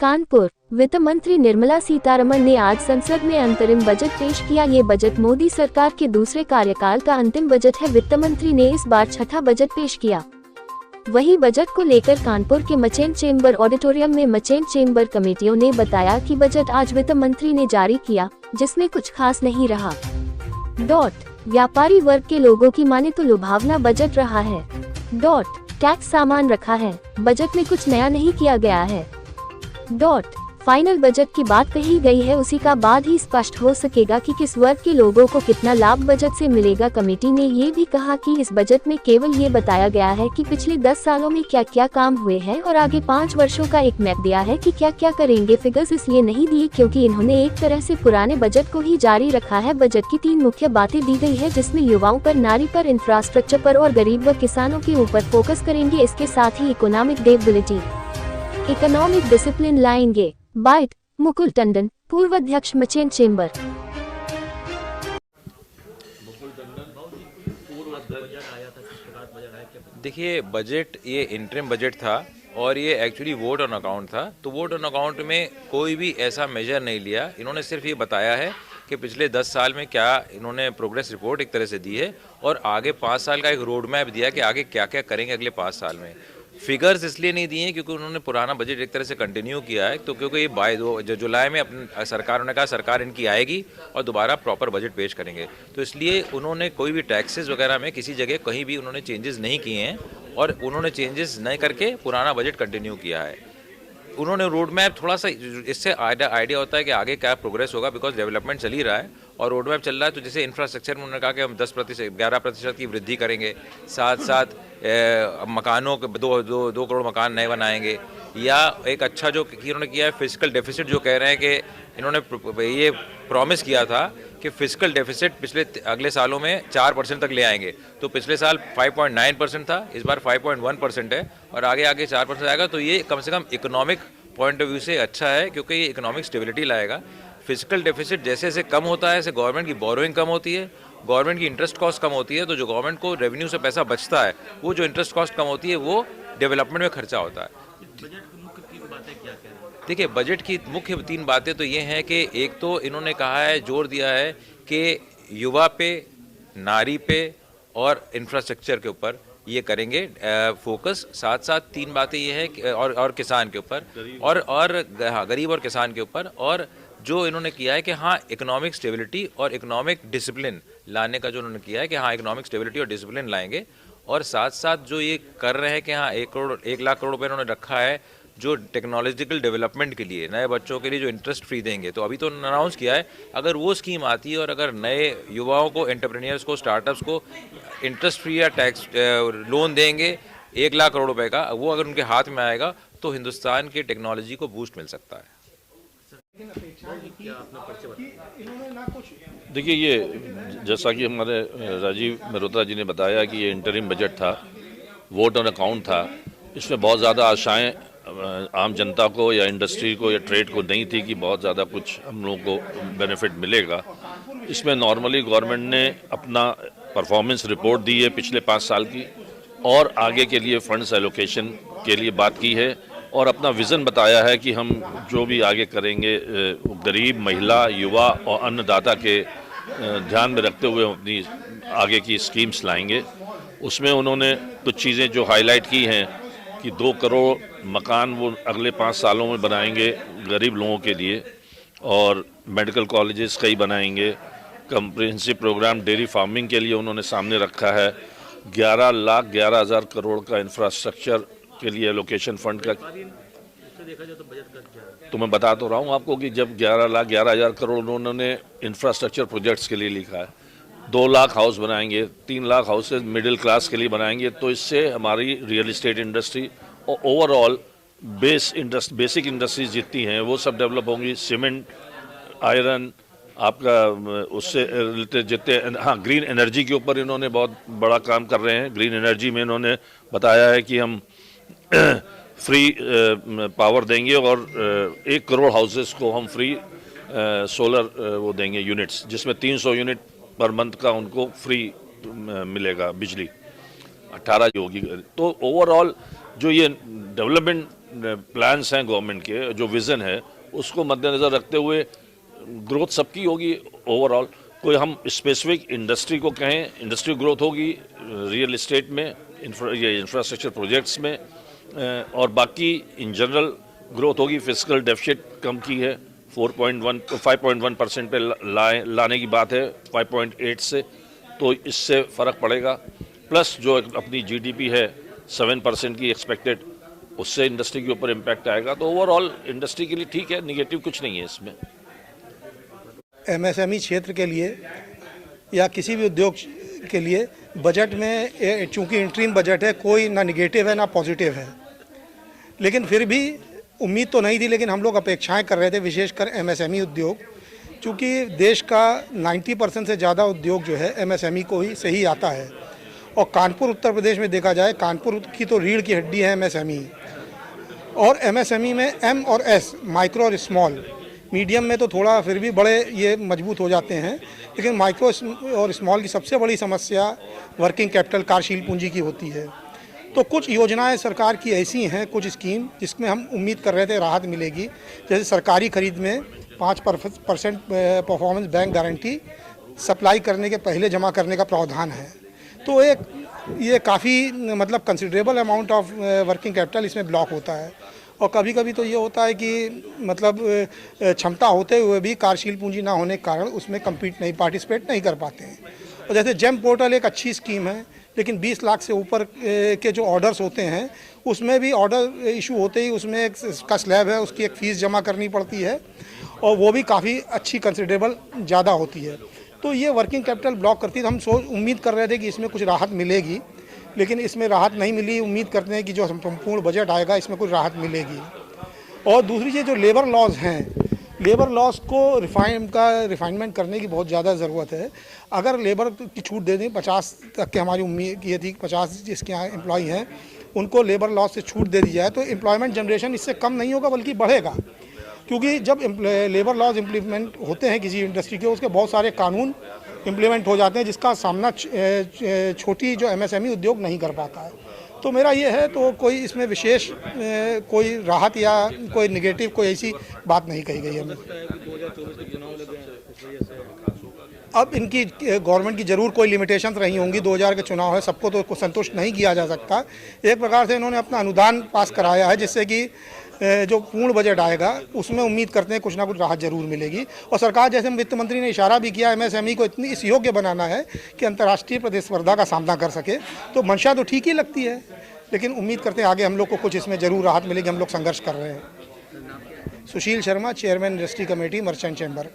कानपुर वित्त मंत्री निर्मला सीतारमण ने आज संसद में अंतरिम बजट पेश किया। ये बजट मोदी सरकार के दूसरे कार्यकाल का अंतिम बजट है। वित्त मंत्री ने इस बार छठा बजट पेश किया। वही बजट को लेकर कानपुर के मचेन चेंबर ऑडिटोरियम में मचेन चेंबर कमेटियों ने बताया कि बजट आज वित्त मंत्री ने जारी किया, जिसमें कुछ खास नहीं रहा। व्यापारी वर्ग के लोगों की माने तो लुभावना बजट रहा है। टैक्स सामान रखा है, बजट में कुछ नया नहीं किया गया है। फाइनल बजट की बात कही गई है, उसी का बाद ही स्पष्ट हो सकेगा कि किस वर्ग के लोगों को कितना लाभ बजट से मिलेगा। कमेटी ने ये भी कहा कि इस बजट में केवल ये बताया गया है कि पिछले 10 सालों में क्या क्या काम हुए हैं और आगे 5 वर्षों का एक मैप दिया है कि क्या क्या करेंगे। फिगर्स इसलिए नहीं दिए क्योंकि इन्होंने एक तरह से पुराने बजट को ही जारी रखा है। बजट की 3 मुख्य बातें दी गई है, जिसमें युवाओं पर, नारी पर, इंफ्रास्ट्रक्चर पर और गरीब व किसानों के ऊपर फोकस करेंगे। इसके साथ ही इकोनॉमिक डिसिप्लिन लाएंगे। बाइट मुकुल टंडन, पूर्व अध्यक्ष मचेन चेंबर। देखिए, बजट ये इंटरिम बजट था और ये एक्चुअली वोट ऑन अकाउंट था। तो वोट ऑन अकाउंट में कोई भी ऐसा मेजर नहीं लिया। इन्होंने सिर्फ ये बताया है कि पिछले 10 साल में क्या इन्होंने प्रोग्रेस रिपोर्ट एक तरह से दी है और आगे 5 साल का एक रोड मैप दिया कि आगे क्या क्या करेंगे अगले 5 साल में। फिगर्स इसलिए नहीं दिए क्योंकि उन्होंने पुराना बजट एक तरह से कंटिन्यू किया है। तो क्योंकि ये जुलाई में अपनी सरकार ने कहा सरकार इनकी आएगी और दोबारा प्रॉपर बजट पेश करेंगे, तो इसलिए उन्होंने कोई भी टैक्सेस वगैरह में किसी जगह कहीं भी उन्होंने चेंजेस नहीं किए हैं और उन्होंने चेंजेस नहीं करके पुराना बजट कंटिन्यू किया है। उन्होंने रोड मैप थोड़ा सा, इससे आइडिया होता है कि आगे क्या प्रोग्रेस होगा, बिकॉज डेवलपमेंट चल ही रहा है और रोड मैप चल रहा है। तो जैसे इंफ्रास्ट्रक्चर में उन्होंने कहा कि हम 11% की वृद्धि करेंगे, साथ साथ मकानों के 2 करोड़ मकान नए बनाएंगे। या एक अच्छा जो उन्होंने किया है फिजिकल डेफिसिट, जो कह रहे हैं कि इन्होंने ये प्रॉमिस किया था कि फिजिकल डेफिसिट पिछले अगले सालों में 4% तक ले आएंगे। तो पिछले साल 5.9% था, इस बार 5.1% है और आगे 4% आएगा। तो ये कम से कम इकोनॉमिक पॉइंट ऑफ व्यू से अच्छा है क्योंकि ये इकोनॉमिक स्टेबिलिटी लाएगा। फिजिकल डेफिसिट जैसे जैसे कम होता है, ऐसे गवर्नमेंट की बोरोइंग कम होती है, गवर्नमेंट की इंटरेस्ट कॉस्ट कम होती है। तो जो गवर्नमेंट को रेवेन्यू से पैसा बचता है, वो जो इंटरेस्ट कॉस्ट कम होती है वो डेवलपमेंट में खर्चा होता है। देखिए, बजट की मुख्य 3 बातें तो ये हैं कि एक तो इन्होंने कहा है, जोर दिया है कि युवा पे, नारी पे और इंफ्रास्ट्रक्चर के ऊपर ये करेंगे फोकस। साथ साथ 3 बातें ये है कि और किसान के ऊपर और गरीब और किसान के ऊपर। और जो इन्होंने किया है कि हाँ, इकोनॉमिक स्टेबिलिटी और इकोनॉमिक डिसिप्लिन लाने का जो उन्होंने किया है कि हाँ, इकोनॉमिक स्टेबिलिटी और डिसिप्लिन लाएंगे। और साथ साथ जो ये कर रहे हैं कि हाँ, 1 लाख करोड़ रुपये इन्होंने रखा है जो टेक्नोलॉजिकल डेवलपमेंट के लिए, नए बच्चों के लिए जो इंटरेस्ट फ्री देंगे। तो अभी तो अनाउंस किया है, अगर वो स्कीम आती है और अगर नए युवाओं को, एंटरप्रेन्योर्स को, स्टार्टअप्स को इंटरेस्ट फ्री या टैक्स लोन देंगे 1 लाख करोड़ रुपए का, वो अगर उनके हाथ में आएगा तो हिंदुस्तान की टेक्नोलॉजी को बूस्ट मिल सकता है। देखिए, ये जैसा कि हमारे राजीव मेहरोत्रा जी ने बताया कि ये इंटरिम बजट था, वोट ऑन अकाउंट था। इसमें बहुत ज़्यादा आशाएं आम जनता को या इंडस्ट्री को या ट्रेड को नहीं थी कि बहुत ज़्यादा कुछ हम लोगों को बेनिफिट मिलेगा। इसमें नॉर्मली गवर्नमेंट ने अपना परफॉर्मेंस रिपोर्ट दी है पिछले 5 साल की और आगे के लिए फंड्स एलोकेशन के लिए बात की है और अपना विज़न बताया है कि हम जो भी आगे करेंगे गरीब, महिला, युवा और अन्नदाता के ध्यान में रखते हुए अपनी आगे की स्कीम्स लाएंगे। उसमें उन्होंने कुछ चीज़ें जो हाईलाइट की हैं कि 2 करोड़ मकान वो अगले 5 सालों में बनाएंगे गरीब लोगों के लिए और मेडिकल कॉलेजेस कई बनाएंगे। कम्प्रिहेंसिव प्रोग्राम डेयरी फार्मिंग के लिए उन्होंने सामने रखा है। 11,11,000 करोड़ का इंफ्रास्ट्रक्चर के लिए एलोकेशन फंड का। तो मैं बता तो रहा हूँ आपको कि जब 11,11,000 करोड़ उन्होंने इंफ्रास्ट्रक्चर प्रोजेक्ट्स के लिए लिखा है, 2 लाख हाउस बनाएंगे, 3 लाख हाउसेज मिडिल क्लास के लिए बनाएंगे। तो इससे हमारी रियल इस्टेट इंडस्ट्री और ओवरऑल बेसिक इंडस्ट्रीज जितनी हैं वो सब डेवलप होंगी। सीमेंट, आयरन, आपका उससे रिलेटेड जितने, हाँ, ग्रीन एनर्जी के ऊपर इन्होंने बहुत बड़ा काम कर रहे हैं। ग्रीन एनर्जी में इन्होंने बताया है कि हम फ्री पावर देंगे और 1 करोड़ हाउसेस को हम फ्री सोलर वो देंगे यूनिट्स, जिसमें 300 यूनिट पर मंथ का उनको फ्री मिलेगा बिजली, 18 होगी। तो ओवरऑल जो ये डेवलपमेंट प्लान्स हैं गवर्नमेंट के, जो विज़न है उसको मद्देनज़र रखते हुए ग्रोथ सबकी होगी ओवरऑल। कोई हम स्पेसिफिक इंडस्ट्री को कहें, इंडस्ट्री ग्रोथ होगी रियल इस्टेट में, ये इंफ्रास्ट्रक्चर प्रोजेक्ट्स में, और बाकी इन जनरल ग्रोथ होगी। फिस्कल डेफिसिट कम की है 5.1% पे लाने की बात है 5.8 से, तो इससे फ़र्क पड़ेगा। प्लस जो अपनी जीडीपी है 7% की एक्सपेक्टेड, उससे इंडस्ट्री के ऊपर इम्पैक्ट आएगा। तो ओवरऑल इंडस्ट्री के लिए ठीक है, निगेटिव कुछ नहीं है इसमें। एमएसएमई क्षेत्र के लिए या किसी भी उद्योग के लिए बजट में चूंकि इंटरिम बजट है, कोई ना निगेटिव है ना पॉजिटिव है, लेकिन फिर भी उम्मीद तो नहीं थी, लेकिन हम लोग अपेक्षाएं कर रहे थे, विशेषकर एमएसएमई उद्योग, चूँकि देश का 90% से ज़्यादा उद्योग जो है एमएसएमई को ही से ही आता है। और कानपुर उत्तर प्रदेश में देखा जाए, कानपुर की तो रीढ़ की हड्डी है एमएसएमई। और एमएसएमई में एम और एस, माइक्रो और स्मॉल, मीडियम में तो थोड़ा फिर भी बड़े ये मजबूत हो जाते हैं, लेकिन माइक्रो और स्मॉल की सबसे बड़ी समस्या वर्किंग कैपिटल, कार्यशील पूंजी की होती है। तो कुछ योजनाएं सरकार की ऐसी हैं, कुछ स्कीम जिसमें हम उम्मीद कर रहे थे राहत मिलेगी, जैसे सरकारी खरीद में 5% परफॉर्मेंस बैंक गारंटी सप्लाई करने के पहले जमा करने का प्रावधान है। तो ये काफ़ी मतलब considerable amount of working capital इसमें ब्लॉक होता है। और कभी कभी तो ये होता है कि मतलब क्षमता होते हुए भी कार्यशील पूंजी ना होने के कारण उसमें पार्टिसिपेट नहीं कर पाते हैं। और जैसे जेम पोर्टल एक अच्छी स्कीम है, लेकिन 20 लाख से ऊपर के जो ऑर्डर्स होते हैं उसमें भी ऑर्डर इशू होते ही उसमें एक का स्लैब है, उसकी एक फ़ीस जमा करनी पड़ती है, और वो भी काफ़ी अच्छी कंसिडरेबल ज़्यादा होती है। तो ये वर्किंग कैपिटल ब्लॉक करती है। हम उम्मीद कर रहे थे कि इसमें कुछ राहत मिलेगी, लेकिन इसमें राहत नहीं मिली। उम्मीद करते हैं कि जो संपूर्ण बजट आएगा इसमें कुछ राहत मिलेगी। और दूसरी चीज़, जो लेबर लॉज हैं, लेबर लॉज को रिफाइनमेंट करने की बहुत ज़्यादा ज़रूरत है। अगर लेबर की छूट दे दें, 50 तक के हमारी उम्मीद ये थी, 50 जिसके यहाँ एम्प्लॉय हैं उनको लेबर लॉज से छूट दे दी जाए तो एम्प्लॉयमेंट जनरेशन इससे कम नहीं होगा बल्कि बढ़ेगा। क्योंकि जब लेबर लॉज इम्प्लीमेंट होते हैं किसी इंडस्ट्री के, उसके बहुत सारे कानून इम्प्लीमेंट हो जाते हैं जिसका सामना छोटी जो एमएसएमई उद्योग नहीं कर पाता है। तो मेरा ये है, तो कोई इसमें विशेष कोई राहत या कोई निगेटिव कोई ऐसी बात नहीं कही गई है। अब इनकी गवर्नमेंट की ज़रूर कोई लिमिटेशंस रही होंगी, 2000 के चुनाव है, सबको तो संतुष्ट नहीं किया जा सकता। एक प्रकार से इन्होंने अपना अनुदान पास कराया है, जिससे कि जो पूर्ण बजट आएगा उसमें उम्मीद करते हैं कुछ ना कुछ राहत जरूर मिलेगी। और सरकार, जैसे वित्त मंत्री ने इशारा भी किया, एमएसएमई को इतनी इस योग्य बनाना है कि अंतर्राष्ट्रीय प्रतिस्पर्धा का सामना कर सके, तो मंशा तो ठीक ही लगती है, लेकिन उम्मीद करते हैं आगे हम लोग को कुछ इसमें ज़रूर राहत मिलेगी। हम लोग संघर्ष कर रहे हैं। Sushil Sharma, chairman industry committee, merchant chamber.